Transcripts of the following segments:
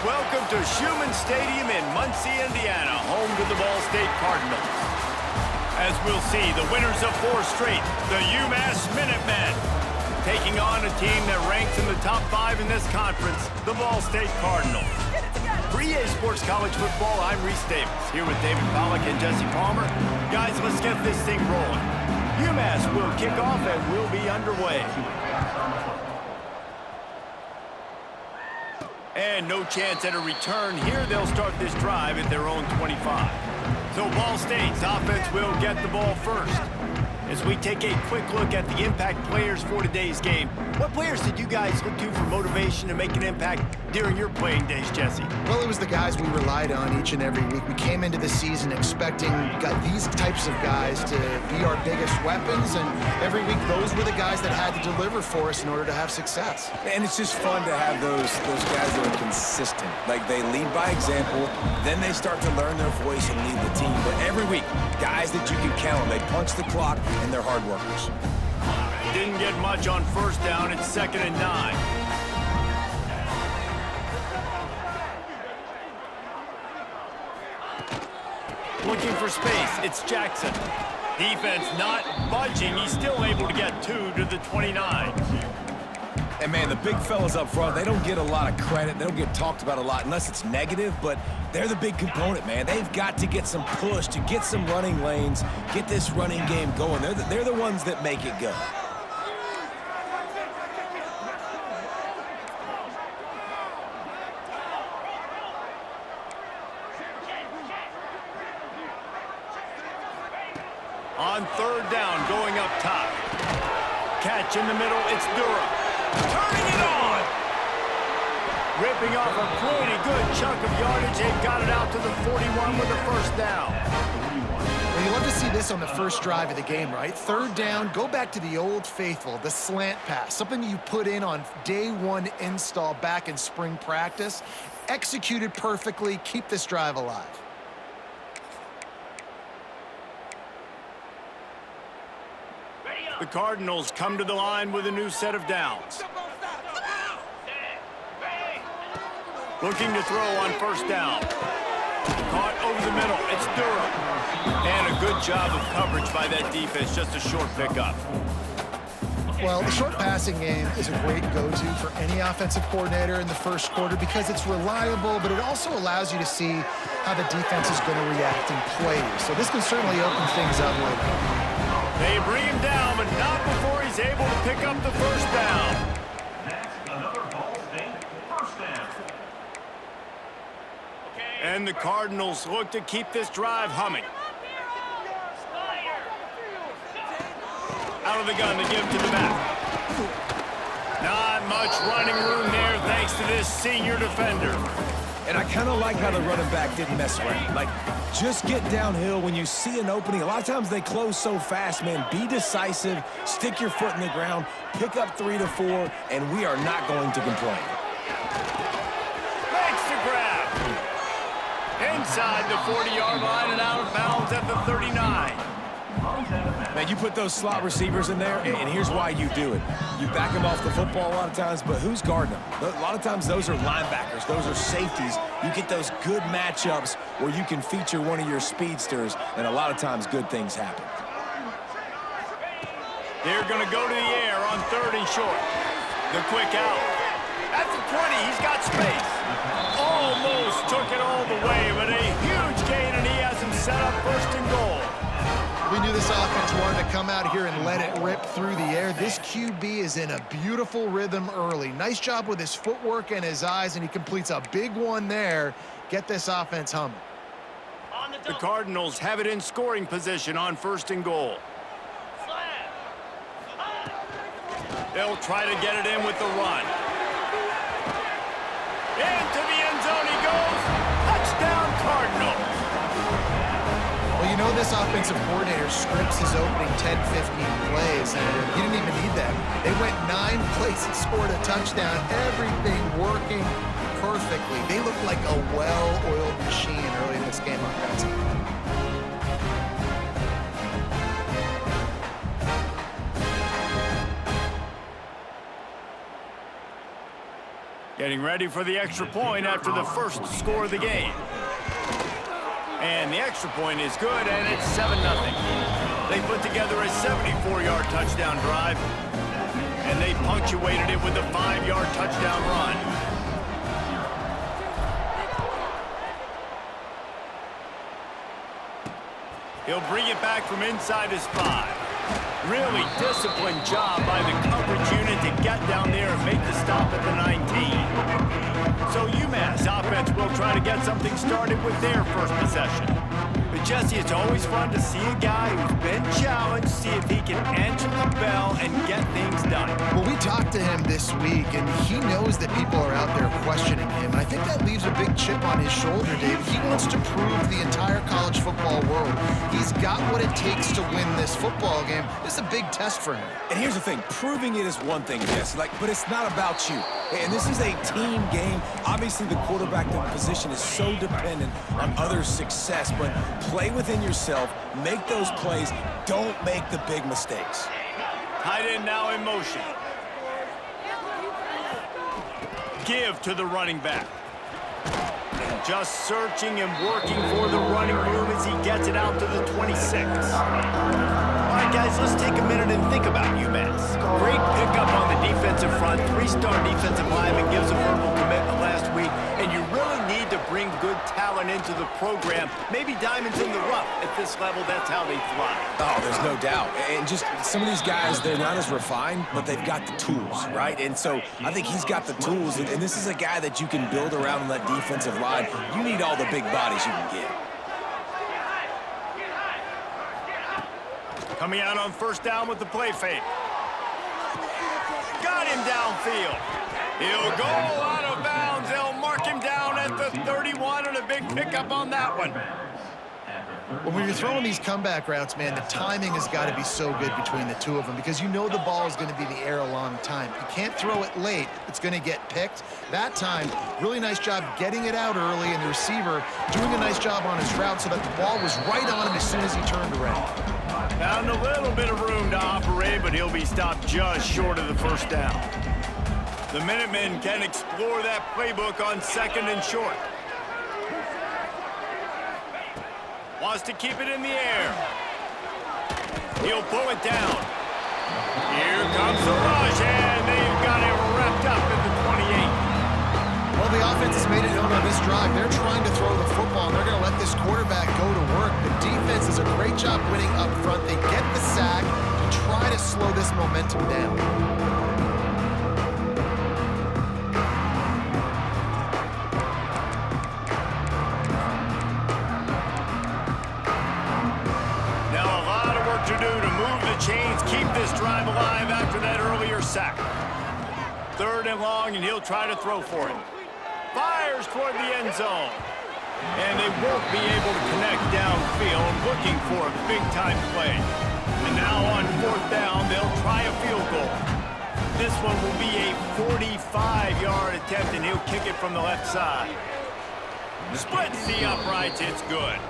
Welcome to Schumann Stadium in Muncie, Indiana, home to the Ball State Cardinals. As we'll see, the winners of 4 straight, the Umass Minutemen, taking on a team that ranks in the top 5 in this conference, the Ball State Cardinals. For EA Sports College Football, I'm Reese Davis, here with David Pollack and Jesse Palmer. Guys, let's get this thing rolling. Umass will kick off and we'll be underway. And no chance at a return here. They'll start this drive at their own 25. So Ball State's offense will get the ball first. As we take a quick look at the impact players for today's game, what players did you guys look to for motivation to make an impact during your playing days, Jesse? Well, it was the guys we relied on each and every week. We came into the season expecting these types of guys to be our biggest weapons, and every week those were the guys that had to deliver for us in order to have success. And it's just fun to have those guys that are consistent. Like, they lead by example, then they start to learn their voice and lead the team. But every week, guys that you can count on, they punch the clock, and they're hard workers. Didn't get much on first down. It's 2nd and 9. Looking for space. It's Jackson. Defense not budging. He's still able to get 2 to the 29. And, man, the big fellas up front, they don't get a lot of credit. They don't get talked about a lot unless it's negative, but they're the big component, man. They've got to get some push, to get some running lanes, get this running game going. They're the ones that make it go. On 3rd down, going up top. Catch in the middle, it's Durham. Turning it on! Ripping off a pretty good chunk of yardage. They've got it out to the 41 with a 1st down. Well, you love to see this on the first drive of the game, right? 3rd down, go back to the old faithful, the slant pass, something you put in on day 1 install back in spring practice. Executed perfectly, keep this drive alive. The Cardinals come to the line with a new set of downs. Looking to throw on 1st down. Caught over the middle. It's Durham. And a good job of coverage by that defense. Just a short pickup. Well, the short passing game is a great go-to for any offensive coordinator in the first quarter because it's reliable, but it also allows you to see how the defense is going to react and play. So this can certainly open things up later. They bring him down, but not before he's able to pick up the 1st down. That's another Ball State 1st down. And the Cardinals look to keep this drive humming. Out of the gun, they give him to the back. Not much running room there thanks to this senior defender. And I kind of like how the running back didn't mess around. Like, just get downhill when you see an opening. A lot of times they close so fast, man. Be decisive, stick your foot in the ground, pick up 3 to 4, and we are not going to complain. Makes the grab. Inside the 40-yard line and out of bounds at the 39. Man, you put those slot receivers in there, and here's why you do it. You back them off the football a lot of times, but who's guarding them? A lot of times those are linebackers. Those are safeties. You get those good matchups where you can feature one of your speedsters, and a lot of times good things happen. They're going to go to the air on 3rd and short. The quick out. At the 20, he's got space. Almost took it all the way, but a huge gain, and he has him set up 1st and goal. We knew this offense wanted to come out here and let it rip through the air. This QB is in a beautiful rhythm early. Nice job with his footwork and his eyes, and he completes a big one there. Get this offense humming. The Cardinals have it in scoring position on 1st and goal. They'll try to get it in with the run. Into the end zone he goes. Touchdown, Cardinals. Well, you know this offensive coordinator scripts his opening 10, 15 plays, and he didn't even need that. They went 9 plays and scored a touchdown. Everything working perfectly. They look like a well-oiled machine early in this game offensively. Getting ready for the extra point after the first score of the game. And the extra point is good, and it's 7-0. They put together a 74-yard touchdown drive, and they punctuated it with a 5-yard touchdown run. He'll bring it back from inside his 5. Really disciplined job by the coverage unit to get down there and make the stop at the 19. So Umass offense will try to get something started with their first possession. But Jesse, it's always fun to see a guy who's been challenged, see if he can answer the bell and get things done. Well, we talked to him this week, and he knows that people are out there questioning him. I think that leaves a big chip on his shoulder, Dave. He wants to prove the entire college football world he's got what it takes to win this football game. This is a big test for him. And here's the thing, proving it is one thing, Jesse, but it's not about you. And this is a team game. Obviously, the quarterback position is so dependent on others' success, but play within yourself, make those plays, don't make the big mistakes. Tight end now in motion. Give to the running back. Just searching and working for the running room as he gets it out to the 26. All right, guys, let's take a minute and think about UMass. Great pickup on the defensive front. 3-star defensive lineman gives a verbal commitment last week, and you really need to bring good talent into the program. Maybe diamonds in the rough. At this level, that's how they thrive. Oh, there's no doubt. And just some of these guys, they're not as refined, but they've got the tools, right? And so I think he's got the tools, and this is a guy that you can build around on that defensive line. You need all the big bodies you can get. Coming out on first down with the play fake. Got him downfield. He'll go out of bounds. They'll mark him down at the 31, and a big pickup on that one. When you're throwing these comeback routes, man, the timing has got to be so good between the two of them because you know the ball is going to be in the air a long time. You can't throw it late. It's going to get picked. That time, really nice job getting it out early, and the receiver doing a nice job on his route so that the ball was right on him as soon as he turned around. Found a little bit of room to operate, but he'll be stopped just short of the first down. The Minutemen can explore that playbook on 2nd and short. Wants to keep it in the air. He'll pull it down. Here comes the rush, and they've got it wrapped up at the 28. Well, the offense has made it known on this drive. They're trying to throw the football, and they're going to let this quarterback go to work. The defense does a great job winning up front. They get the sack to try to slow this momentum down. Chains keep this drive alive after that earlier sack. 3rd and long, and he'll try to throw for it. Fires toward the end zone. And they won't be able to connect downfield, looking for a big-time play. And now on 4th down, they'll try a field goal. This one will be a 45-yard attempt, and he'll kick it from the left side. Splits the uprights, it's good.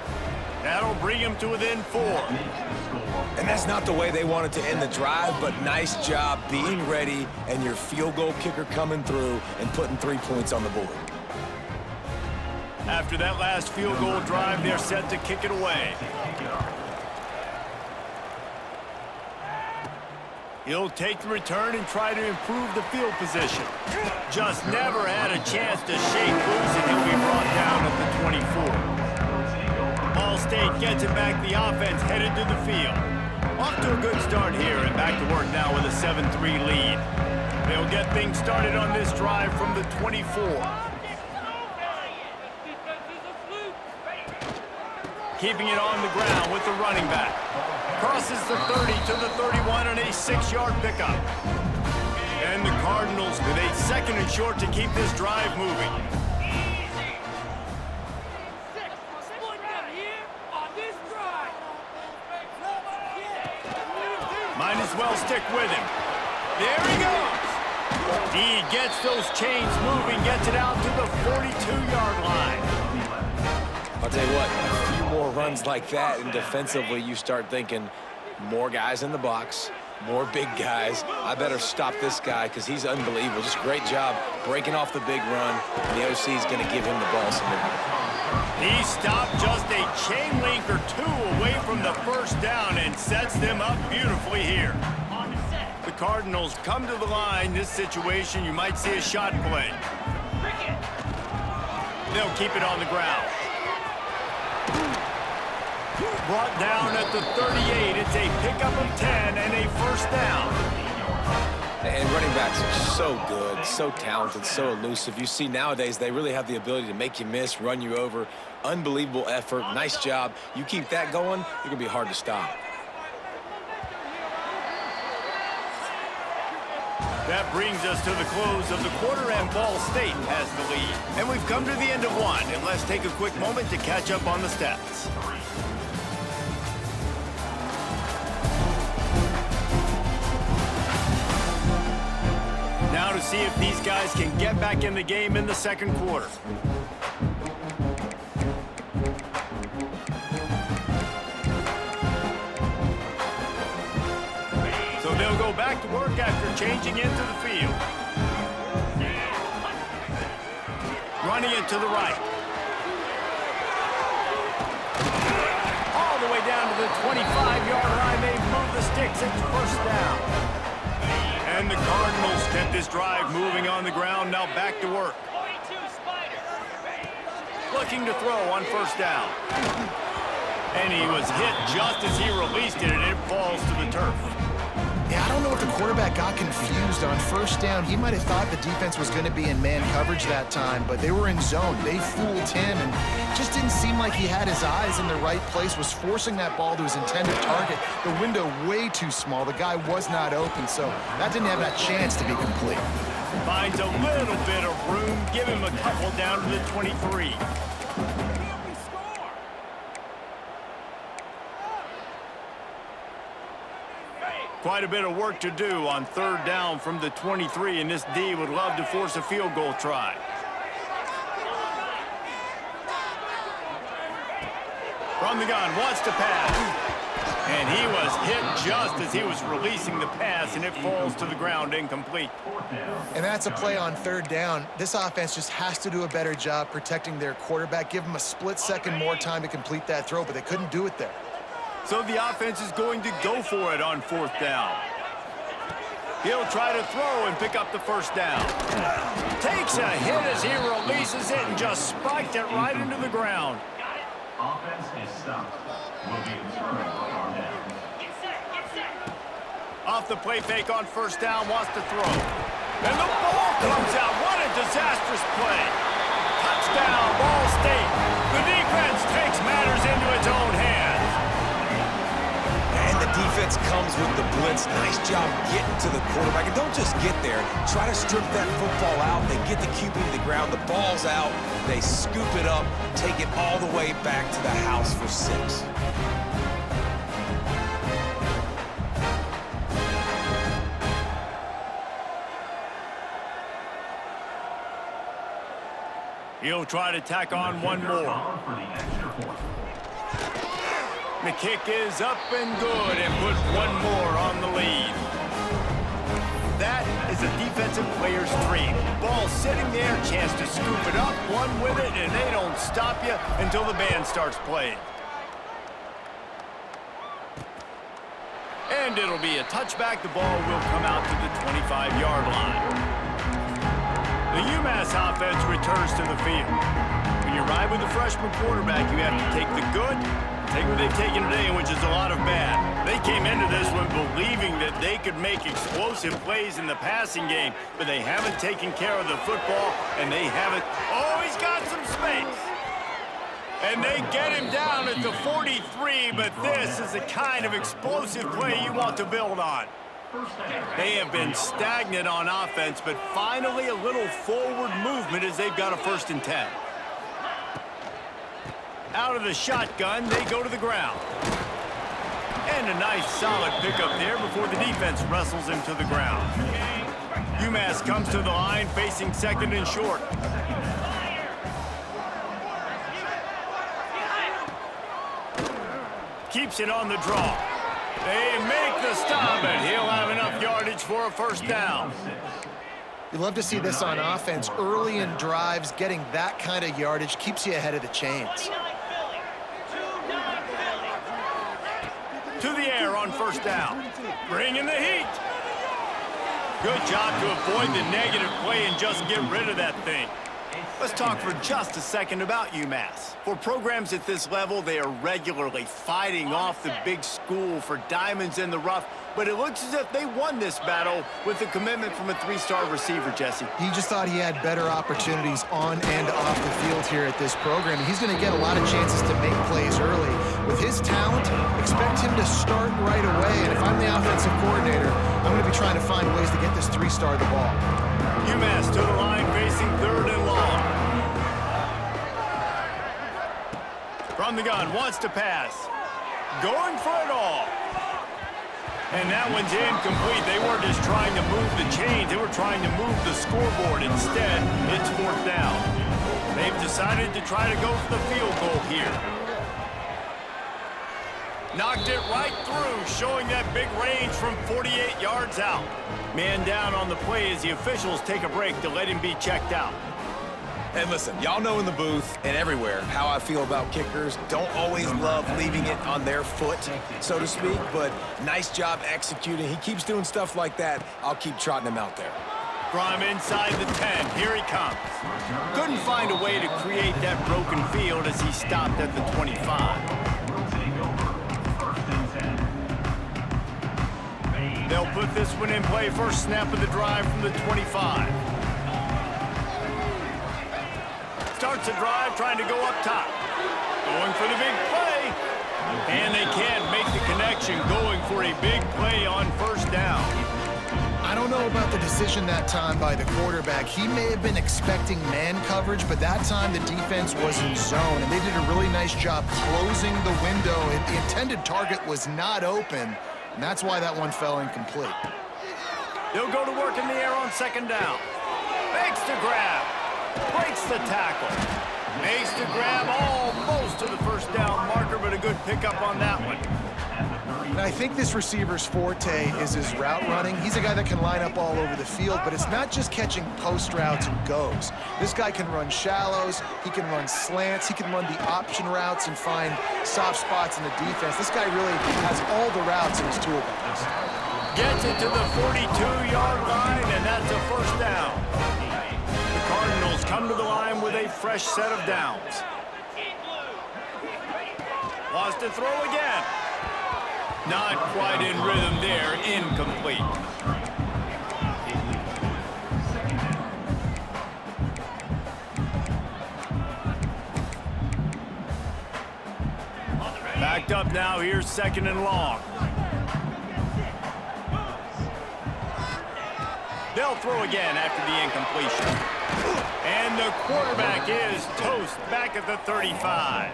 That'll bring him to within 4. And that's not the way they wanted to end the drive, but nice job being ready and your field goal kicker coming through and putting 3 points on the board. After that last field goal drive, they're set to kick it away. He'll take the return and try to improve the field position. Just never had a chance to shake loose, and he'll be brought down at the 24. Ball State gets it back. The offense headed to the field. Off to a good start here, and back to work now with a 7-3 lead. They'll get things started on this drive from the 24. Keeping it on the ground with the running back. Crosses the 30 to the 31 and a 6-yard pickup. And the Cardinals with a 2nd and short to keep this drive moving. Might as well stick with him. There he goes. He gets those chains moving, gets it out to the 42-yard line. I'll tell you what, a few more runs like that, and defensively you start thinking more guys in the box, More big guys. I better stop this guy because he's unbelievable. Just great job breaking off the big run. And the OC is going to give him the ball some more. He stopped just a chain link or two away from the first down and sets them up beautifully here. The Cardinals come to the line. This situation, you might see a shot play. They'll keep it on the ground. Brought down at the 38. It's a pickup of 10 and a first down. And running backs are so good, so talented, so elusive. You see nowadays they really have the ability to make you miss, run you over. Unbelievable effort. Nice job. You keep that going, you're going to be hard to stop. That brings us to the close of the quarter, and Ball State has the lead. And we've come to the end of one, and let's take a quick moment to catch up on the stats. Now to see if these guys can get back in the game in the second quarter. So they'll go back to work after changing into the field. Running it to the right. All the way down to the 25-yard line. They've moved the sticks. It's first down. And the Cardinals kept this drive moving on the ground. Now back to work. Looking to throw on first down. And he was hit just as he released it, and it falls to the turf. Yeah, I don't know if the quarterback got confused on first down. He might have thought the defense was going to be in man coverage that time, but they were in zone. They fooled him, and just didn't seem like he had his eyes in the right place, was forcing that ball to his intended target. The window way too small. The guy was not open, so that didn't have that chance to be complete. Finds a little bit of room. Give him a couple down to the 23. Quite a bit of work to do on third down from the 23, and this D would love to force a field goal try. From the gun, wants to pass. And he was hit just as he was releasing the pass, and it falls to the ground incomplete. And that's a play on third down. This offense just has to do a better job protecting their quarterback. Give him a split second more time to complete that throw, but they couldn't do it there. So the offense is going to go for it on fourth down. He'll try to throw and pick up the first down. Takes a hit as he releases it and just spiked it right into the ground. Offense is stopped. Will be returned on down. Off the play fake on first down, wants to throw. And the ball comes out. What a disastrous play. Touchdown, Ball State. The defense takes matters into its own hands. And the defense comes with the blitz. Nice job getting to the quarterback. And don't just get there. Try to strip that football out. They get the QB to the ground. The ball's out. They scoop it up, take it all the way back to the house for 6. He'll try to tack on one more. The kick is up and good, and put one more on the lead. That is a defensive player's dream. Ball sitting there, chance to scoop it up, one with it, and they don't stop you until the band starts playing. And it'll be a touchback. The ball will come out to the 25-yard line. The Umass offense returns to the field. When you ride with a freshman quarterback, you have to take the good, take what they've taken today, which is a lot of bad. They came into this one believing that they could make explosive plays in the passing game, but they haven't taken care of the football, and they haven't. Oh, he's got some space. And they get him down at the 43, but this is the kind of explosive play you want to build on. They have been stagnant on offense, but finally a little forward movement as they've got a 1st and 10. Out of the shotgun, they go to the ground. And a nice solid pickup there before the defense wrestles him to the ground. Umass comes to the line facing 2nd and short. Keeps it on the draw. They make the stop, and he'll have enough yardage for a first down. You love to see this on offense. Early in drives, getting that kind of yardage keeps you ahead of the chains. To the air on first down. Bringing the heat. Good job to avoid the negative play and just get rid of that thing. Let's talk for just a second about UMass. For programs at this level, they are regularly fighting off the big school for diamonds in the rough, but it looks as if they won this battle with the commitment from a three-star receiver, Jesse. He just thought he had better opportunities on and off the field here at this program. He's going to get a lot of chances to make plays early. With his talent, expect him to start right away, and if I'm the offensive coordinator, I'm going to be trying to find ways to get this three-star the ball. UMass to the line facing 3rd and long. From the gun, wants to pass. Going for it all. And that one's incomplete. They weren't just trying to move the chains. They were trying to move the scoreboard. Instead, it's 4th down. They've decided to try to go for the field goal here. Knocked it right through, showing that big range from 48 yards out. Man down on the play as the officials take a break to let him be checked out. And listen, y'all know in the booth and everywhere how I feel about kickers. Don't always love leaving it on their foot, so to speak, but nice job executing. He keeps doing stuff like that. I'll keep trotting him out there. From inside the 10, here he comes. Couldn't find a way to create that broken field as he stopped at the 25. They'll put this one in play. First snap of the drive from the 25. Starts the drive, trying to go up top. Going for the big play. And they can't make the connection, going for a big play on first down. I don't know about the decision that time by the quarterback. He may have been expecting man coverage, but that time the defense was in zone, and they did a really nice job closing the window. The intended target was not open, and that's why that one fell incomplete. They'll go to work in the air on 2nd down. Makes the grab. Breaks the tackle. Makes the grab almost to the first down marker, but a good pickup on that one. And I think this receiver's forte is his route running. He's a guy that can line up all over the field, but it's not just catching post routes and goes. This guy can run shallows, he can run slants, he can run the option routes and find soft spots in the defense. This guy really has all the routes in his toolbox. Gets it to the 42-yard line, and that's a first down. The Cardinals come to the line with a fresh set of downs. Wants to throw again. Not quite in rhythm there, incomplete. Backed up now, here's 2nd and long. They'll throw again after the incompletion. And the quarterback is toast back at the 35.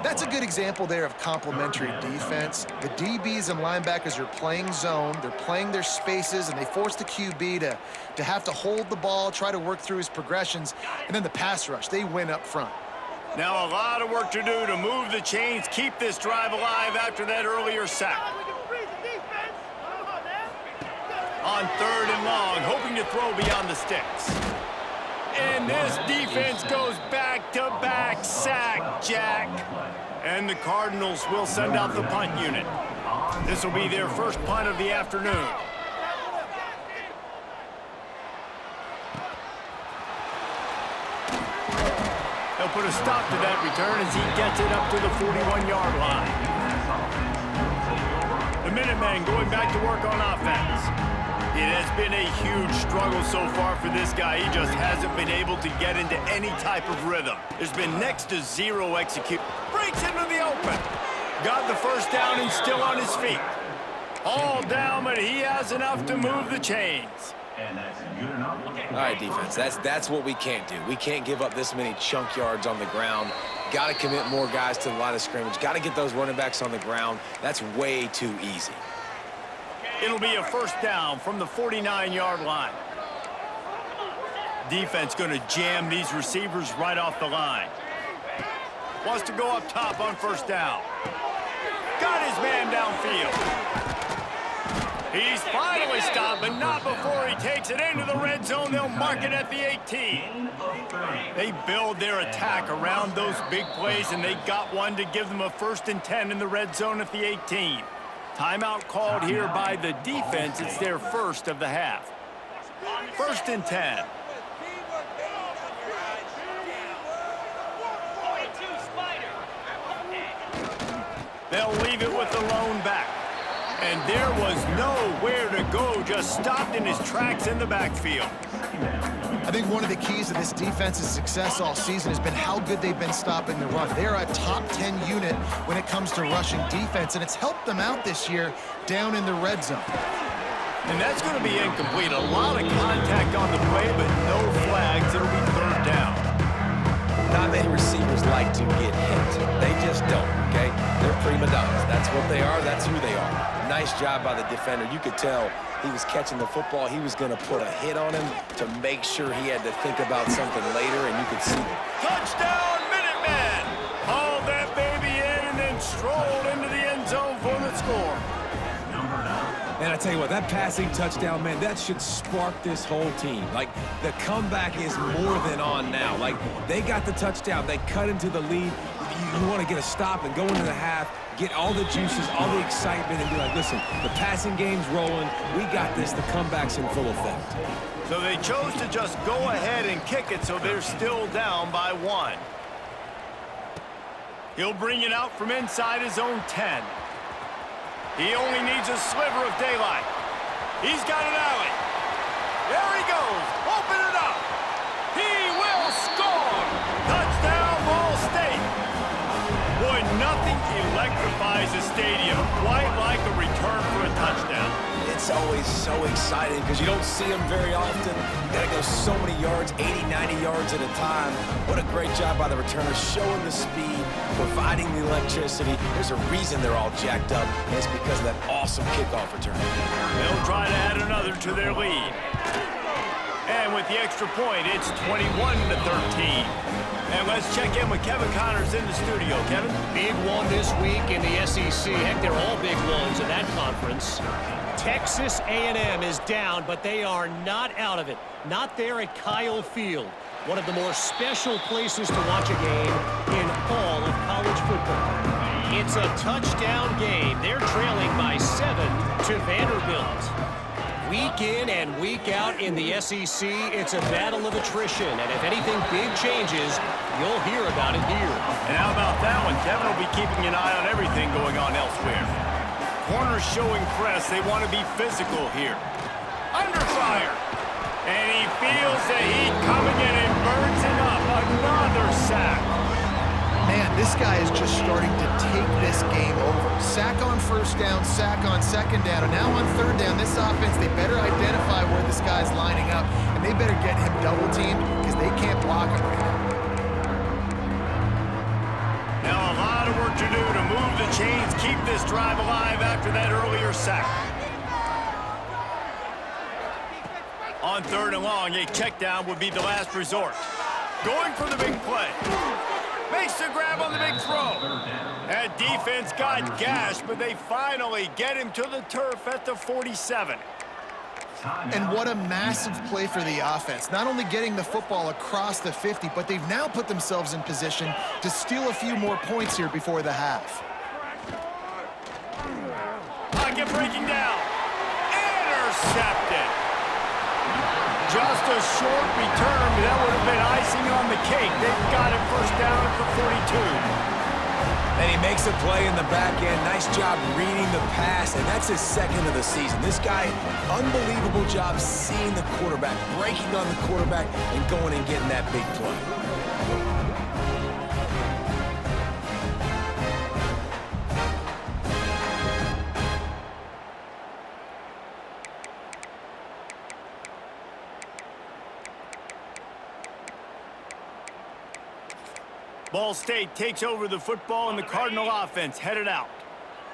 That's a good example there of complementary defense. The DBs and linebackers are playing zone, they're playing their spaces, and they force the QB to have to hold the ball, try to work through his progressions, and then the pass rush, they win up front. Now a lot of work to do to move the chains, keep this drive alive after that earlier sack. On 3rd and long, hoping to throw beyond the sticks. And this defense goes back-to-back sack, Jack. And the Cardinals will send out the punt unit. This will be their first punt of the afternoon. They'll put a stop to that return as he gets it up to the 41-yard line. The Minutemen going back to work on offense. It has been a huge struggle so far for this guy. He just hasn't been able to get into any type of rhythm. There's been next to zero execution. Breaks into the open. Got the first down and still on his feet. All down, but he has enough to move the chains. And that's good enough. All right, defense, that's what we can't do. We can't give up this many chunk yards on the ground. Got to commit more guys to the line of scrimmage. Got to get those running backs on the ground. That's way too easy. It'll be a first down from the 49-yard line. Defense going to jam these receivers right off the line. Wants to go up top on first down. Got his man downfield. He's finally stopped, but not before he takes it into the red zone. They'll mark it at the 18. They build their attack around those big plays, and they got one to give them a 1st and 10 in the red zone at the 18. Timeout called here by the defense. It's their first of the half. 1st and 10. They'll leave it with the lone back. And there was nowhere to go, just stopped in his tracks in the backfield. I think one of the keys to this defense's success all season has been how good they've been stopping the run. They're a top 10 unit when it comes to rushing defense, and it's helped them out this year down in the red zone. And that's going to be incomplete. A lot of contact on the play, but no flags. It'll be 3rd down. Not many receivers like to get hit. They just don't, okay? They're prima donnas. That's what they are. That's who they are. Nice job by the defender. You could tell he was catching the football. He was going to put a hit on him to make sure he had to think about something later, and you could see. Touchdown, Minutemen! Hauled that baby in and then strolled into the end zone for the score. And I tell you what, that passing touchdown, man, that should spark this whole team. Like, the comeback is more than on now. Like, they got the touchdown. They cut into the lead. You want to get a stop and go into the half, get all the juices, all the excitement, and be like, listen, the passing game's rolling. We got this. The comeback's in full effect. So they chose to just go ahead and kick it, so they're still down by 1. He'll bring it out from inside his own 10. He only needs a sliver of daylight. He's got an alley. There he goes. Open it up. He will score. Touchdown, Ball State. Boy, nothing electrifies a stadium quite like a return for a touchdown. It's always so exciting because you don't see them very often. You got to go so many yards, 80, 90 yards at a time. What a great job by the returner, showing the speed, providing the electricity. There's a reason they're all jacked up, and it's because of that awesome kickoff return. They'll try to add another to their lead. And with the extra point, it's 21-13. And let's check in with Kevin Connors in the studio. Kevin? Big one this week in the SEC. Heck, they're all big ones in that conference. Texas A&M is down, but they are not out of it. Not there at Kyle Field, one of the more special places to watch a game in all of college football. It's a touchdown game. They're trailing by 7 to Vanderbilt. Week in and week out in the SEC, it's a battle of attrition, and if anything big changes, you'll hear about it here. And how about that one? Kevin will be keeping an eye on everything going on elsewhere. Corners showing press. They want to be physical here. Under fire. And he feels the heat coming in and burns him up. Another sack. Man, this guy is just starting to take this game over. Sack on 1st down, sack on 2nd down, and now on 3rd down, this offense, they better identify where this guy's lining up, and they better get him double-teamed because they can't block him right now. Now a lot of work to do to move the chains, keep this drive alive after that earlier sack. On 3rd and long, a check down would be the last resort. Going for the big play. Makes the grab on the big throw. That defense got gashed, but they finally get him to the turf at the 47. And what a massive play for the offense. Not only getting the football across the 50, but they've now put themselves in position to steal a few more points here before the half. Pocket breaking down. Intercepted. Just a short return, but that would have been icing on the cake. They've got it 1st down at the 42. And he makes a play in the back end. Nice job reading the pass, and that's his 2nd of the season. This guy, unbelievable job seeing the quarterback, breaking on the quarterback, and going and getting that big play. Ball State takes over the football, and the Cardinal offense headed out.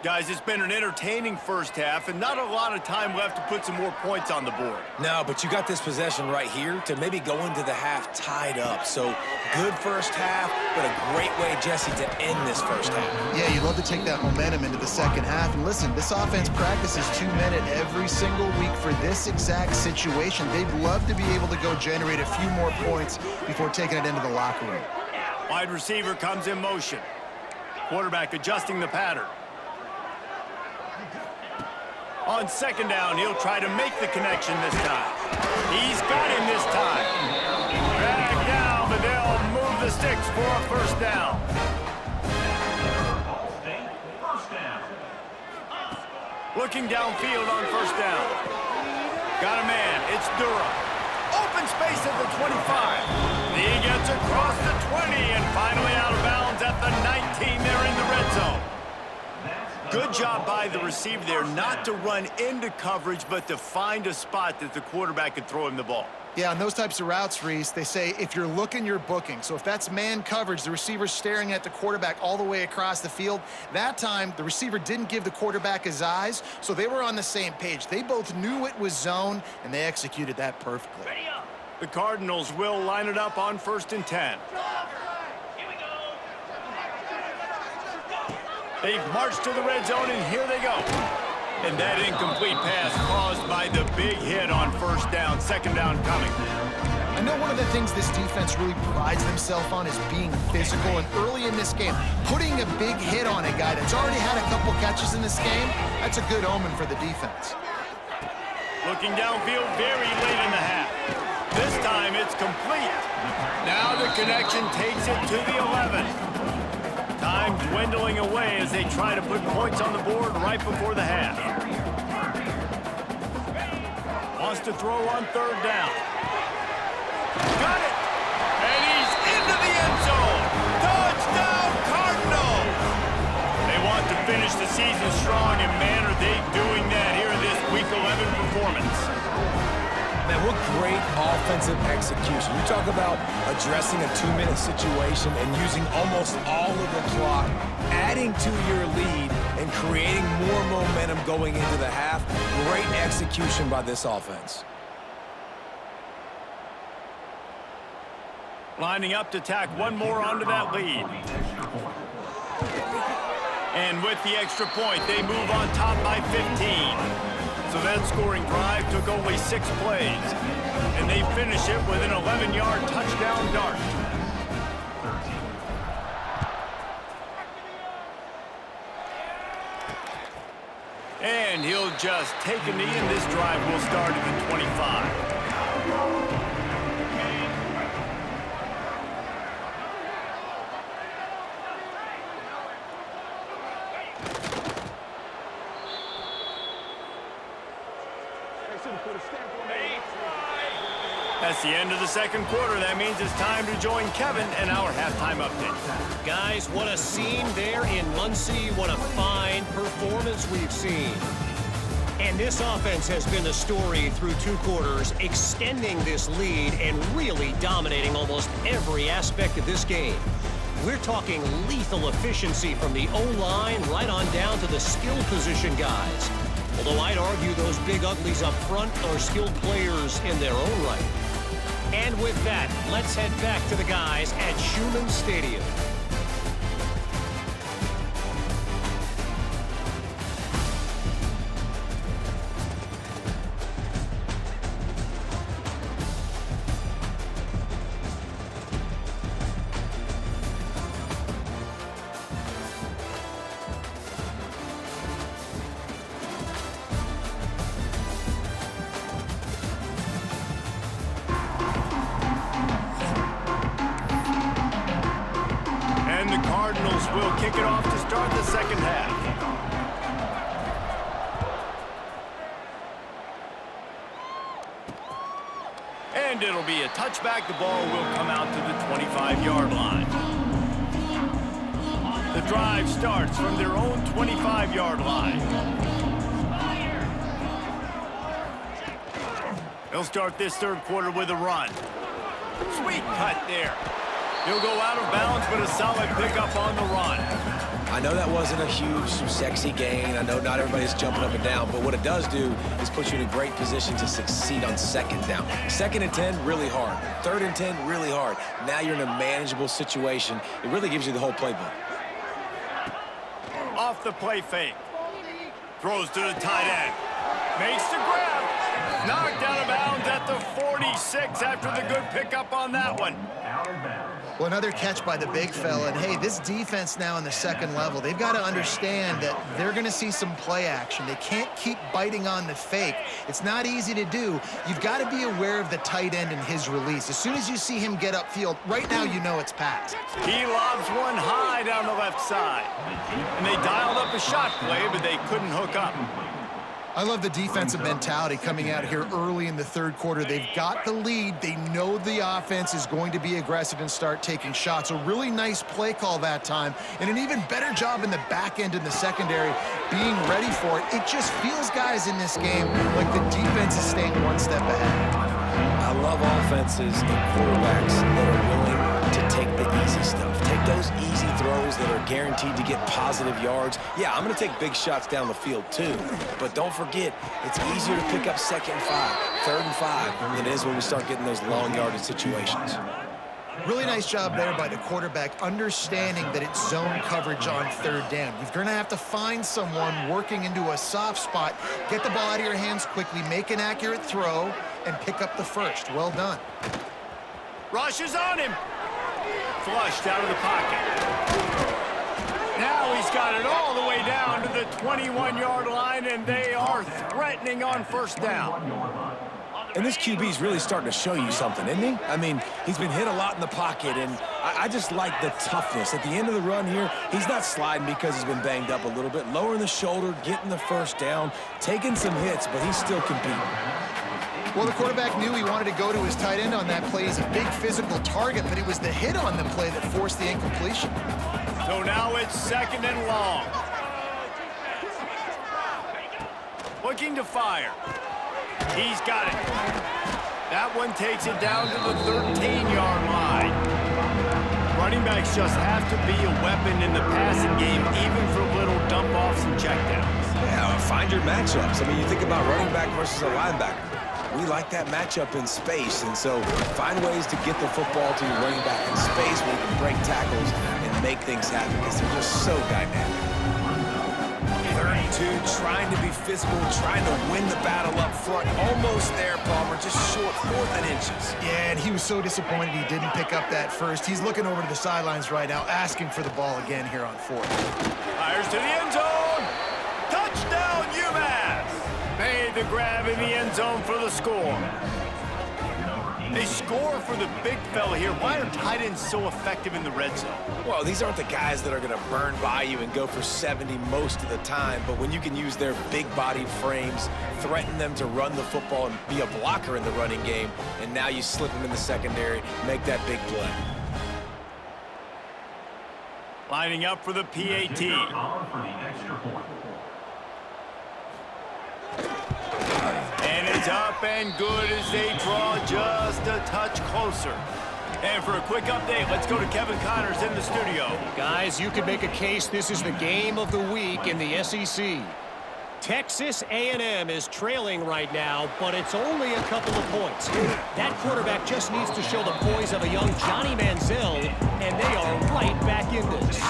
Guys, it's been an entertaining first half and not a lot of time left to put some more points on the board. No, but you got this possession right here to maybe go into the half tied up. So good first half, but a great way, Jesse, to end this first half. Yeah, you'd love to take that momentum into the second half. And listen, this offense practices 2-minute every single week for this exact situation. They'd love to be able to go generate a few more points before taking it into the locker room. Wide receiver comes in motion. Quarterback adjusting the pattern. On second down, he'll try to make the connection this time. He's got him this time. Drag down, but they'll move the sticks for a first down. Looking downfield on first down. Got a man. It's Durham. Open space at the 25. He gets across the 20 and finally out of bounds at the 19. They're in the red zone. Good job by the receiver there not to run into coverage, but to find a spot that the quarterback could throw him the ball. Yeah, on those types of routes, Reese, they say if you're looking, you're booking. So if that's man coverage, the receiver's staring at the quarterback all the way across the field. That time, the receiver didn't give the quarterback his eyes, so they were on the same page. They both knew it was zone, and they executed that perfectly. The Cardinals will line it up on 1st and 10. They've marched to the red zone, and here they go. And that incomplete pass caused by the big hit on first down, second down coming. I know one of the things this defense really prides themselves on is being physical, and early in this game, putting a big hit on a guy that's already had a couple catches in this game, that's a good omen for the defense. Looking downfield very late in the half. This time it's complete. Now the connection takes it to the 11. Time dwindling away as they try to put points on the board right before the half. Wants to throw on third down. Got it! And he's into the end zone! Touchdown, Cardinals! They want to finish the season strong, and man, are they doing that here in this Week 11 performance. Man, what great offensive execution. You talk about addressing a 2-minute situation and using almost all of the clock, adding to your lead, and creating more momentum going into the half. Great execution by this offense. Lining up to tack one more onto that lead. And with the extra point, they move on top by 15. So that scoring drive took only 6 plays. And they finish it with an 11-yard touchdown dart. And he'll just take a knee, and this drive will start at the 25. That's the end of the second quarter. That means it's time to join Kevin and our halftime update. Guys, what a scene there in Muncie. What a fine performance we've seen. And this offense has been the story through 2 quarters, extending this lead and really dominating almost every aspect of this game. We're talking lethal efficiency from the O-line right on down to the skill position guys. Although I'd argue those big uglies up front are skilled players in their own right. And with that, let's head back to the guys at Schumann Stadium. Will kick it off to start the second half. And it'll be a touchback. The ball will come out to the 25-yard line. The drive starts from their own 25-yard line. They'll start this third quarter with a run. Sweet cut there. He'll go out of bounds, but a solid pickup on the run. I I know that wasn't a huge, sexy gain. I know not everybody's jumping up and down, but what it does do is put you in a great position to succeed on second down. 2nd and 10, really hard. 3rd and 10, really hard. Now you're in a manageable situation. It really gives you the whole playbook. Off the play fake. Throws to the tight end. Makes the grab. Knocked out of bounds at the 46 after the good pickup on that one. Well, another catch by the big fella. And, hey, this defense now in the second level, they've got to understand that they're going to see some play action. They can't keep biting on the fake. It's not easy to do. You've got to be aware of the tight end and his release. As soon as you see him get upfield, right now you know it's pass. He lobs one high down the left side. And they dialed up a shot play, but they couldn't hook up. I love the defensive mentality coming out here early in the 3rd quarter. They've got the lead. They know the offense is going to be aggressive and start taking shots. A really nice play call that time, and an even better job in the back end in the secondary being ready for it. It just feels, guys, in this game like the defense is staying one step ahead. I love offenses and quarterbacks that are willing to take the easy stuff. Take those easy throws that are guaranteed to get positive yards. Yeah, I'm going to take big shots down the field too. But don't forget, it's easier to pick up 2nd and 5, 3rd and 5 than it is when we start getting those long yardage situations. Really nice job there by the quarterback, understanding that it's zone coverage on 3rd down. You're going to have to find someone working into a soft spot, get the ball out of your hands quickly, make an accurate throw, and pick up the first. Well done. Rush is on him. Flushed out of the pocket. Now he's got it all the way down to the 21-yard line, and they are threatening on 1st down. And this QB's really starting to show you something, isn't he? I mean, he's been hit a lot in the pocket, and I just like the toughness. At the end of the run here, he's not sliding because he's been banged up a little bit. Lowering the shoulder, getting the 1st down, taking some hits, but he's still competing. Well, the quarterback knew he wanted to go to his tight end on that play. He's a big physical target, but it was the hit on the play that forced the incompletion. So now it's 2nd and long. Looking to fire. He's got it. That one takes it down to the 13-yard line. Running backs just have to be a weapon in the passing game, even for little dump-offs and checkdowns. Yeah, find your matchups. I mean, you think about running back versus a linebacker. We like that matchup in space, and so find ways to get the football to your running back in space where you can break tackles and make things happen because they're just so dynamic. 3rd and 2, trying to be physical, trying to win the battle up front. Almost there, Palmer, just short, 4th and inches. Yeah, and he was so disappointed he didn't pick up that first. He's looking over to the sidelines right now, asking for the ball again here on 4th. Fires to the end zone. Touchdown, Umass. Made the grab in the end zone for the score. They score for the big fella here. Why are tight ends so effective in the red zone? Well, these aren't the guys that are going to burn by you and go for 70 most of the time, but when you can use their big-bodied frames, threaten them to run the football and be a blocker in the running game, and now you slip them in the secondary, make that big play. Lining up for the PAT. And it's up and good as they draw just a touch closer. And for a quick update, let's go to Kevin Connors in the studio. Guys, you could make a case this is the game of the week in the SEC. Texas A&M is trailing right now, but it's only a couple of points. That quarterback just needs to show the poise of a young Johnny Manziel, and they are right back in this.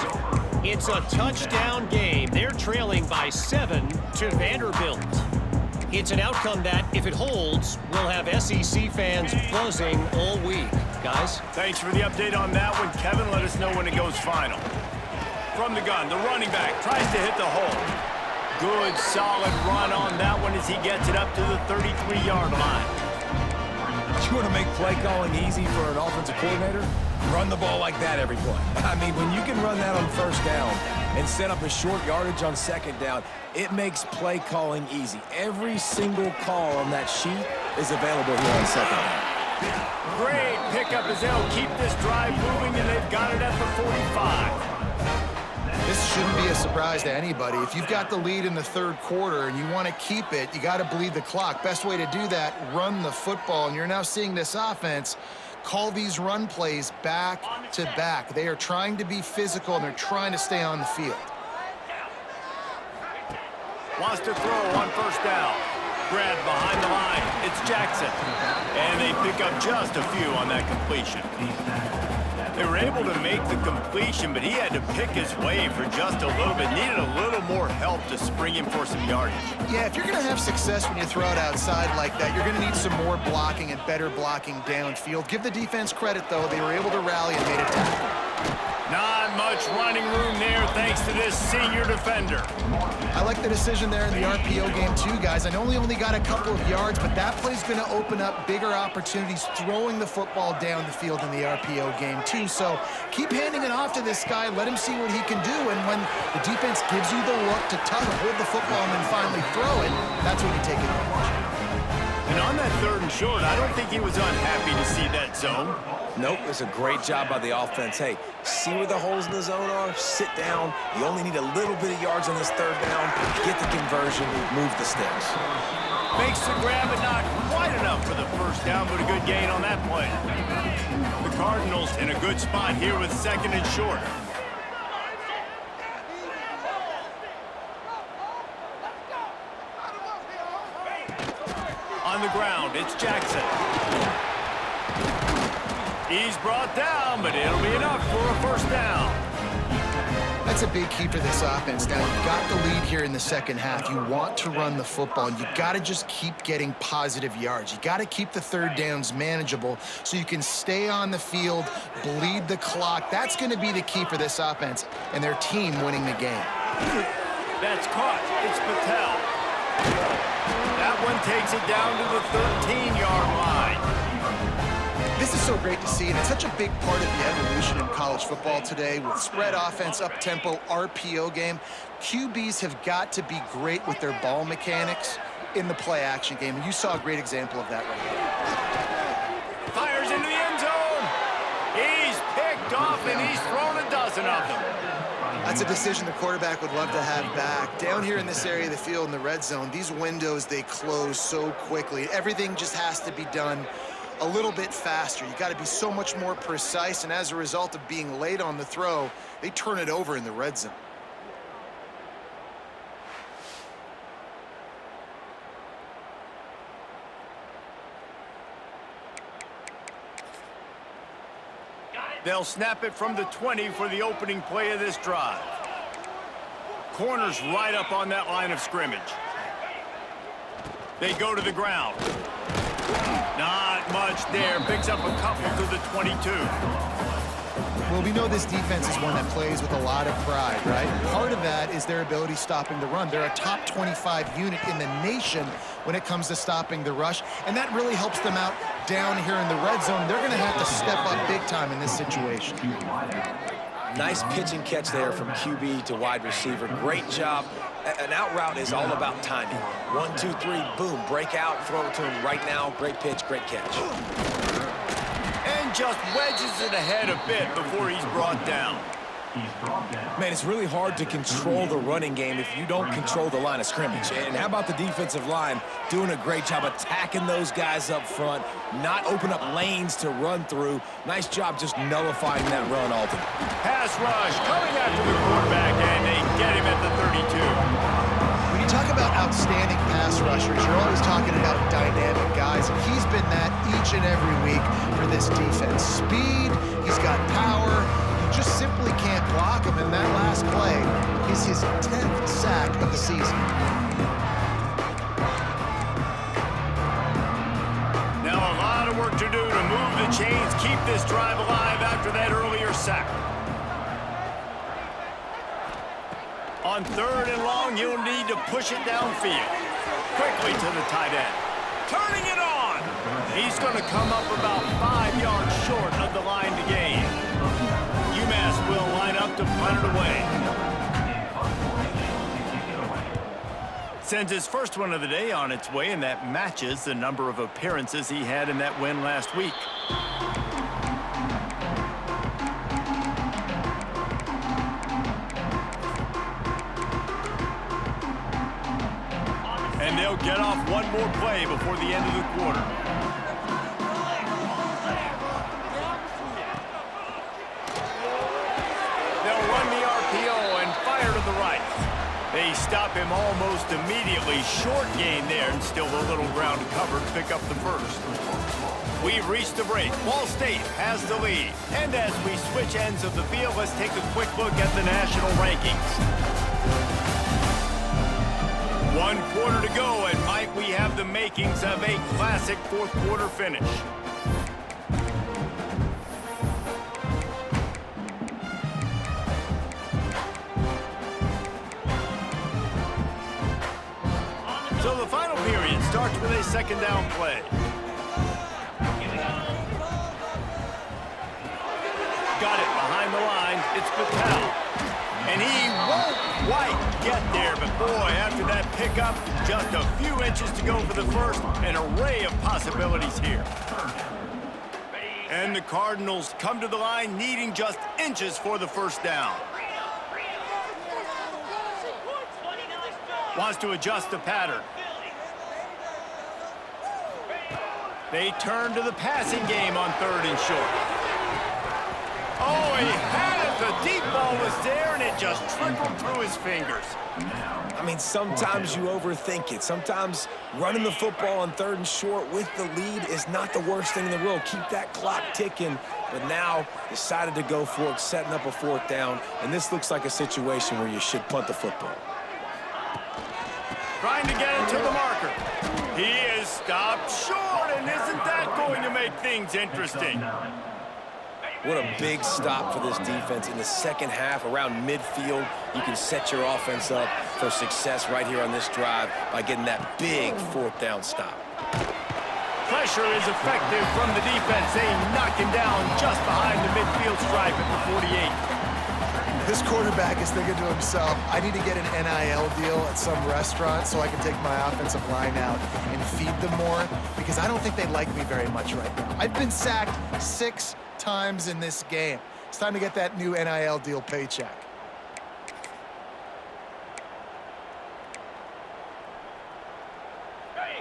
It's a touchdown game. They're trailing by 7 to Vanderbilt. It's an outcome that, if it holds, will have SEC fans buzzing all week. Guys? Thanks for the update on that one. Kevin, let us know when it goes final. From the gun, the running back tries to hit the hole. Good, solid run on that one as he gets it up to the 33-yard line. You want to make play calling easy for an offensive coordinator? Run the ball like that every play. I mean, when you can run that on 1st down and set up a short yardage on 2nd down, it makes play calling easy. Every single call on that sheet is available here on 2nd down. Great pickup as they'll keep this drive moving, and they've got it at the 45. This shouldn't be a surprise to anybody. If you've got the lead in the 3rd quarter and you want to keep it, you got to bleed the clock. Best way to do that, run the football. And you're now seeing this offense call these run plays back to back. They are trying to be physical, and they're trying to stay on the field. Wants to throw on first down. Grabbed behind the line. It's Jackson. And they pick up just a few on that completion. They were able to make the completion, but he had to pick his way for just a little bit. Needed a little more help to spring him for some yardage. Yeah, if you're going to have success when you throw it outside like that, you're going to need some more blocking and better blocking downfield. Give the defense credit, though. They were able to rally and made a tackle. Not much running room there thanks to this senior defender. I like the decision there in the RPO game too, guys. I know he only got a couple of yards, but that play's going to open up bigger opportunities throwing the football down the field in the RPO game too. So keep handing it off to this guy. Let him see what he can do. And when the defense gives you the look to tug, hold the football, and then finally throw it, that's when you take advantage. And on that 3rd and short, I don't think he was unhappy to see that zone. Nope, it's a great job by the offense. Hey, see where the holes in the zone are? Sit down. You only need a little bit of yards on this 3rd down. Get the conversion, move the sticks. Makes the grab, but not quite enough for the first down, but a good gain on that play. The Cardinals in a good spot here with 2nd and short. On the ground, it's Jackson. He's brought down, but it'll be enough for a first down. That's a big key for this offense. Now, you've got the lead here in the second half. You want to run the football, and you got to just keep getting positive yards. You got to keep the 3rd downs manageable so you can stay on the field, bleed the clock. That's going to be the key for this offense and their team winning the game. That's caught. It's Patel. That one takes it down to the 13-yard line. This is so great to see, and it's such a big part of the evolution in college football today with spread offense, up-tempo, RPO game. QBs have got to be great with their ball mechanics in the play-action game, and you saw a great example of that right here. Fires into the end zone. He's picked off, and he's thrown a dozen of them. That's a decision the quarterback would love to have back. Down here in this area of the field in the red zone, these windows, they close so quickly. Everything just has to be done a little bit faster. You got to be so much more precise, and as a result of being late on the throw, they turn it over in the red zone. They'll snap it from the 20 for the opening play of this drive. Corners right up on that line of scrimmage. They go to the ground. Not much there. Picks up a couple to the 22. Well, we know this defense is one that plays with a lot of pride, right? Part of that is their ability stopping the run. They're a top 25 unit in the nation when it comes to stopping the rush, and that really helps them out down here in the red zone. They're going to have to step up big time in this situation. Nice pitch and catch there from QB to wide receiver. Great job. An out route is all about timing. 1, 2, 3, boom, break out, throw it to him right now. Great pitch, great catch. And just wedges it ahead a bit before he's brought down. Man, it's really hard to control the running game if you don't control the line of scrimmage. And how about the defensive line doing a great job attacking those guys up front, not open up lanes to run through. Nice job just nullifying that run, Alton. Pass rush coming after the quarterback, and they get him at the 32. When you talk about outstanding pass rushers, you're always talking about dynamic guys, and he's been that each and every week for this defense. Speed, he's got power. Just simply can't block him, and that last play is his 10th sack of the season. Now a lot of work to do to move the chains, keep this drive alive after that earlier sack. On 3rd and long, you'll need to push it downfield. Quickly to the tight end. Turning it on! He's going to come up about 5 yards short of the line to gain. Umass will line up to punt it away. Sends his first one of the day on its way, and that matches the number of appearances he had in that win last week. And they'll get off one more play before the end of the quarter. They'll run the RPO and fire to the right. They stop him almost immediately. Short gain there, and still a little ground to cover to pick up the first. We've reached the break. Ball State has the lead. And as we switch ends of the field, let's take a quick look at the national rankings. 1 quarter to go, and Mike, we have the makings of a classic fourth quarter finish. So the final period starts with a second down play. Got it behind the line. It's Patel. And he won't quite get there, but boy, after that pickup, just a few inches to go for the first. An array of possibilities here. And the Cardinals come to the line needing just inches for the first down. Wants to adjust the pattern. They turn to the passing game on 3rd and short. Oh, he had it. The deep ball was there, and it just trickled through his fingers. I mean, sometimes you overthink it. Sometimes running the football on 3rd and short with the lead is not the worst thing in the world. Keep that clock ticking. But now decided to go for it, setting up a 4th down. And this looks like a situation where you should punt the football. Trying to get it to the marker. He is stopped short, and isn't that going to make things interesting? What a big stop for this defense in the second half. Around midfield, you can set your offense up for success right here on this drive by getting that big 4th down stop. Pressure is effective from the defense. They knock him down just behind the midfield stripe at the 48. This quarterback is thinking to himself, I need to get an NIL deal at some restaurant so I can take my offensive line out and feed them more, because I don't think they like me very much right now. I've been sacked 6 times in this game. It's time to get that new NIL deal paycheck.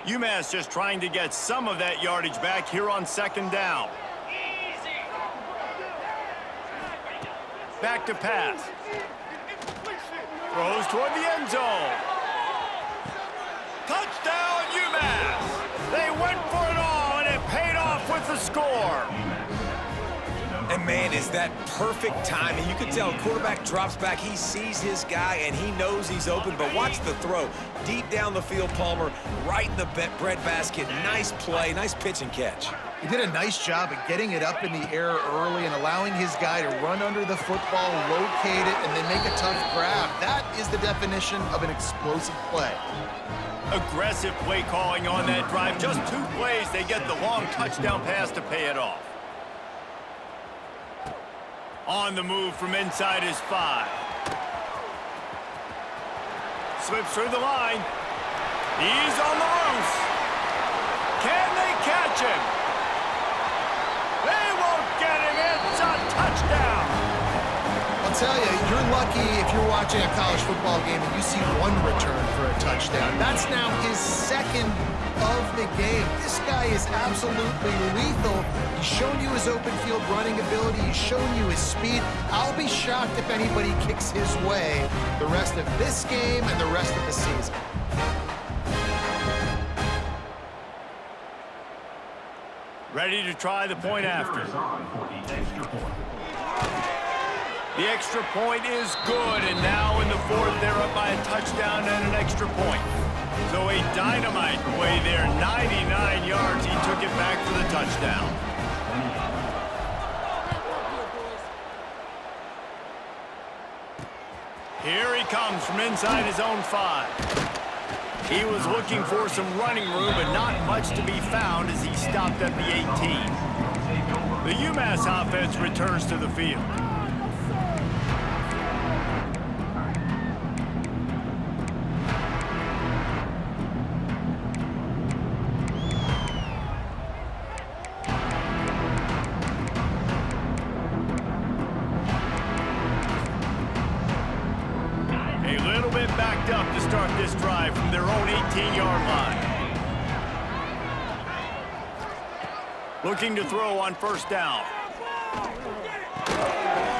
Umass just trying to get some of that yardage back here on 2nd down. Back to pass. Throws toward the end zone. Touchdown, Umass! They went for it all, and it paid off with the score. And man, is that perfect timing. You can tell quarterback drops back, he sees his guy, and he knows he's open, but watch the throw. Deep down the field, Palmer, right in the breadbasket. Nice play, nice pitch and catch. He did a nice job at getting it up in the air early and allowing his guy to run under the football, locate it, and then make a tough grab. That is the definition of an explosive play. Aggressive play calling on that drive. Just 2 plays, they get the long touchdown pass to pay it off. On the move from inside his 5. Slips through the line. He's on the loose. Can they catch him? They won't get him. It's a touchdown. I'll tell you, you're lucky if you're watching a college football game and you see 1 return for a touchdown. That's now his 2nd of the game. This guy is absolutely lethal. He's shown you his open field running ability. He's shown you his speed. I'll be shocked if anybody kicks his way the rest of this game and the rest of the season. Ready to try the point after. The extra point is good, and now in the 4th, they're up by a touchdown and an extra point. So a dynamite play there, 99 yards. He took it back for the touchdown. Here he comes from inside his own 5. He was looking for some running room, but not much to be found as he stopped at the 18. The Umass offense returns to the field. Backed up to start this drive from their own 18-yard line. Looking to throw on 1st down.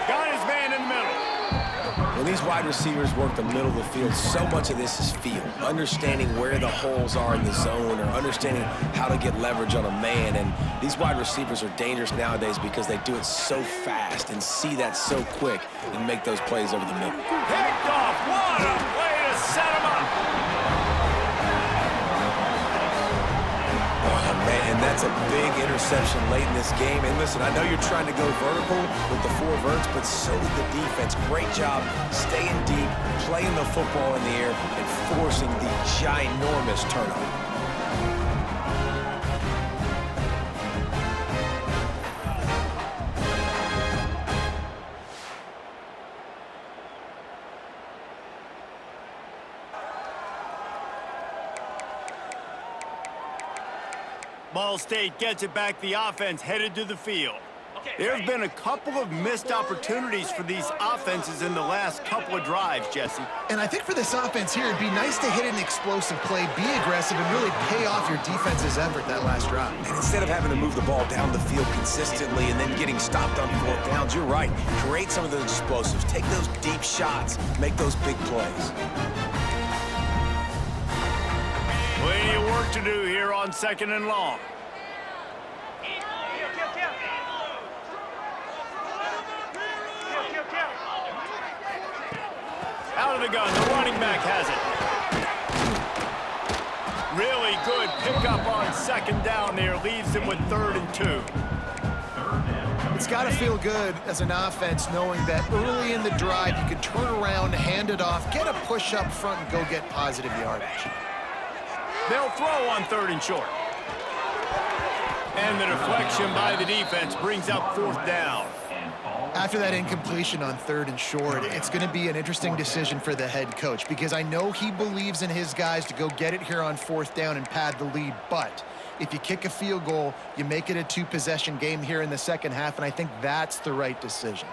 Got his man in the middle. When these wide receivers work the middle of the field, so much of this is feel. Understanding where the holes are in the zone or understanding how to get leverage on a man. And these wide receivers are dangerous nowadays because they do it so fast and see that so quick and make those plays over the middle. Picked off. What a play to set him up. Oh, man, and that's a big interception late in this game. And listen, I know you're trying to go vertical with the 4 verts, but so did the defense. Great job staying deep, playing the football in the air, and forcing the ginormous turnover. Ball State gets it back. The offense headed to the field. There have been a couple of missed opportunities for these offenses in the last couple of drives, Jesse. And I think for this offense here, it'd be nice to hit an explosive play, be aggressive, and really pay off your defense's effort that last drive. And instead of having to move the ball down the field consistently and then getting stopped on 4th downs, you're right. Create some of those explosives. Take those deep shots. Make those big plays. Plenty of work to do here on 2nd and long. Out of the gun, the running back has it. Really good pickup on 2nd down there. Leaves him with 3rd and 2. It's got to feel good as an offense knowing that early in the drive you can turn around, hand it off, get a push up front, and go get positive yardage. They'll throw on 3rd and short. And the deflection by the defense brings up 4th down. After that incompletion on 3rd and short, it's going to be an interesting decision for the head coach because I know he believes in his guys to go get it here on 4th down and pad the lead, but if you kick a field goal, you make it a 2-possession game here in the second half, and I think that's the right decision.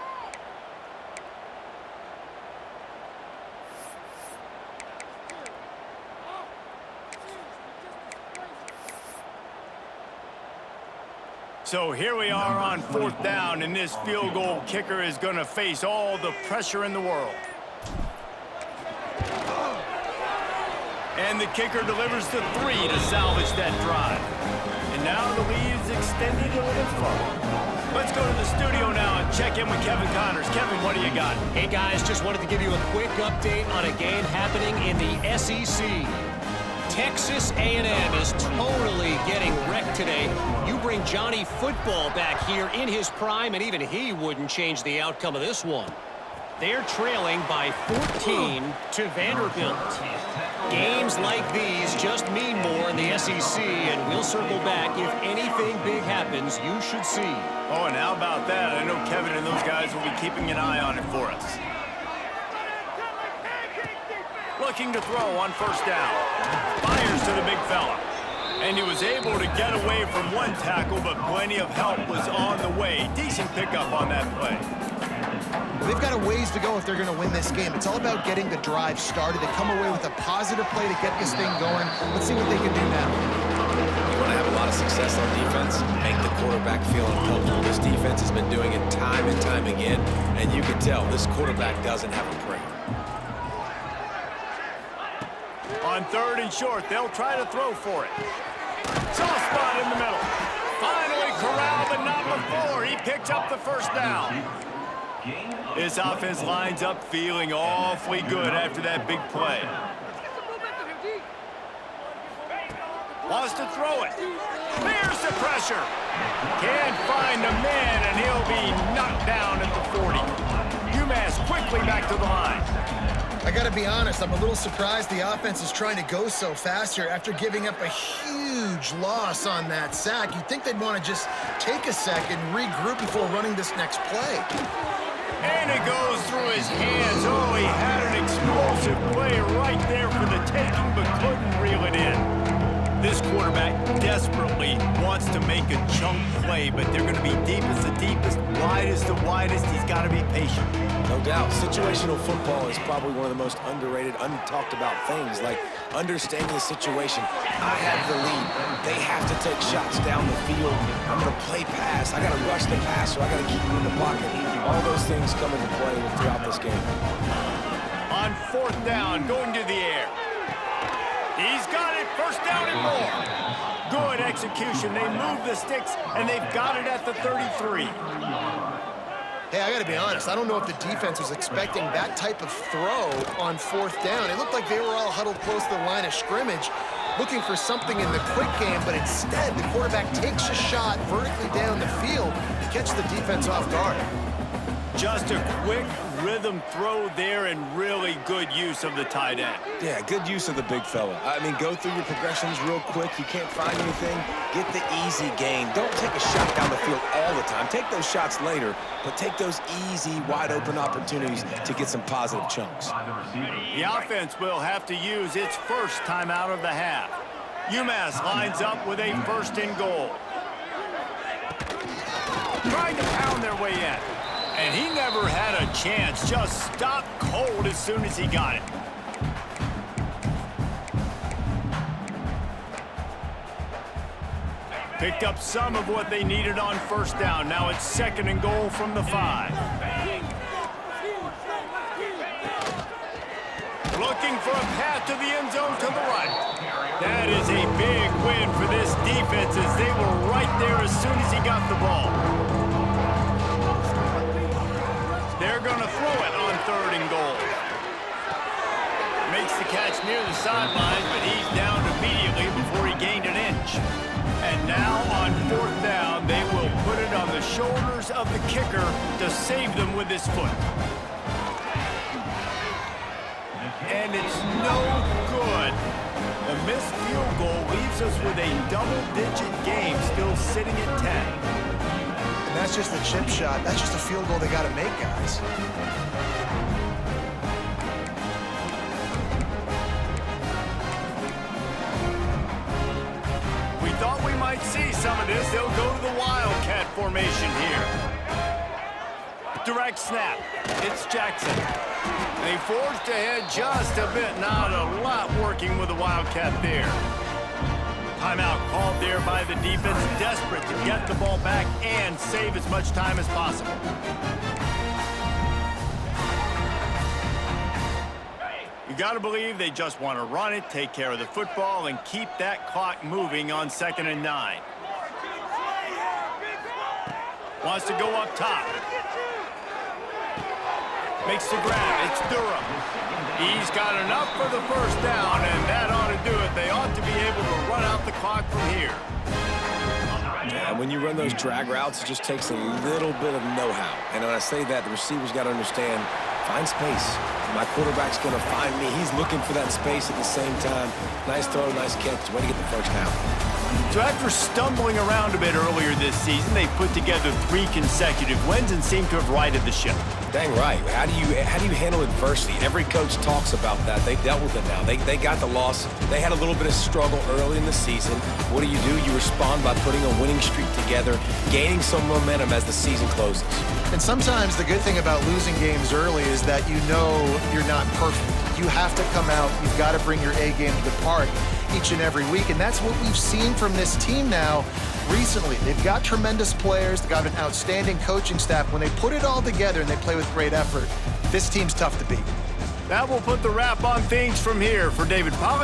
So here we are on 4th down, and this field goal kicker is going to face all the pressure in the world. And the kicker delivers the 3 to salvage that drive. And now the lead is extended a little further. Let's go to the studio now and check in with Kevin Connors. Kevin, what do you got? Hey, guys, just wanted to give you a quick update on a game happening in the SEC. Texas A&M is totally getting wrecked today. You bring Johnny Football back here in his prime, and even he wouldn't change the outcome of this one. They're trailing by 14 to Vanderbilt. Games like these just mean more in the SEC, and we'll circle back. If anything big happens, you should see. Oh, and how about that? I know Kevin and those guys will be keeping an eye on it for us. Looking to throw on 1st down. Fires to the big fella. And he was able to get away from one tackle, but plenty of help was on the way. Decent pickup on that play. They've got a ways to go if they're going to win this game. It's all about getting the drive started. They come away with a positive play to get this thing going. Let's see what they can do now. You want to have a lot of success on defense, make the quarterback feel uncomfortable. This defense has been doing it time and time again, and you can tell this quarterback doesn't have a prayer. On 3rd and short, they'll try to throw for it. Soft spot in the middle. Finally corralled, but not before. He picks up the 1st down. This offense lines up feeling awfully good after that big play. Wants to throw it. There's the pressure. Can't find the man, and he'll be knocked down at the 40. Umass quickly back to the line. I got to be honest, I'm a little surprised the offense is trying to go so fast here after giving up a huge loss on that sack. You'd think they'd want to just take a second, regroup before running this next play. And it goes through his hands. Oh, he had an explosive play right there for the taking, but couldn't reel it in. This quarterback desperately wants to make a chunk play, but they're going to be deep as the deepest, wide as the widest. He's got to be patient. No doubt. Situational football is probably one of the most underrated, untalked about things, like understanding the situation. I have the lead. They have to take shots down the field. I'm going to play pass. I got to rush the passer. I got to keep him in the pocket. All those things come into play throughout this game. 4th down, going to the air. He's got it, 1st down and more. Good execution. They move the sticks, and they've got it at the 33. Hey, I got to be honest. I don't know if the defense was expecting that type of throw on 4th down. It looked like they were all huddled close to the line of scrimmage, looking for something in the quick game, but instead the quarterback takes a shot vertically down the field to catch the defense off guard. Just a quick rhythm throw there and really good use of the tight end. Yeah, good use of the big fella. I mean, go through your progressions real quick. You can't find anything, get the easy gain. Don't take a shot down the field all the time. Take those shots later, but take those easy, wide-open opportunities to get some positive chunks. The offense will have to use its first timeout of the half. Umass lines up with a 1st and goal. Trying to pound their way in. And he never had a chance, just stopped cold as soon as he got it. Picked up some of what they needed on 1st down. Now it's 2nd and goal from the 5. Looking for a path to the end zone to the right. That is a big win for this defense as they were right there as soon as he got the ball. They're going to throw it on 3rd and goal. Makes the catch near the sideline, but he's down immediately before he gained an inch. And now on 4th down, they will put it on the shoulders of the kicker to save them with his foot. And it's no good. A missed field goal leaves us with a double-digit game still sitting at 10. And that's just the chip shot. That's just a field goal they got to make, guys. We thought we might see some of this. They'll go to the Wildcat formation here. Direct snap. It's Jackson. They forged ahead just a bit. Not a lot working with the Wildcat there. Timeout called there by the defense, desperate to get the ball back and save as much time as possible. You got to believe they just want to run it, take care of the football, and keep that clock moving on 2nd and 9. Wants to go up top. Makes the grab. It's Durham. He's got enough for the 1st down, and that ought to do it. They ought to be able to run out the clock from here. Yeah, when you run those drag routes, it just takes a little bit of know-how. And when I say that, the receivers got to understand, find space. My quarterback's going to find me. He's looking for that space at the same time. Nice throw, nice catch. Way to get the 1st down. So after stumbling around a bit earlier this season, they've put together 3 consecutive wins and seem to have righted the ship. Dang right. How do you handle adversity? Every coach talks about that. They dealt with it now. They got the loss. They had a little bit of struggle early in the season. What do? You respond by putting a winning streak together, gaining some momentum as the season closes. And sometimes the good thing about losing games early is that you know you're not perfect. You have to come out. You've got to bring your A game to the park each and every week. And that's what we've seen from this team now recently. They've got tremendous players. They've got an outstanding coaching staff. When they put it all together and they play with great effort, this team's tough to beat. That will put the wrap on things from here. For David Pollack.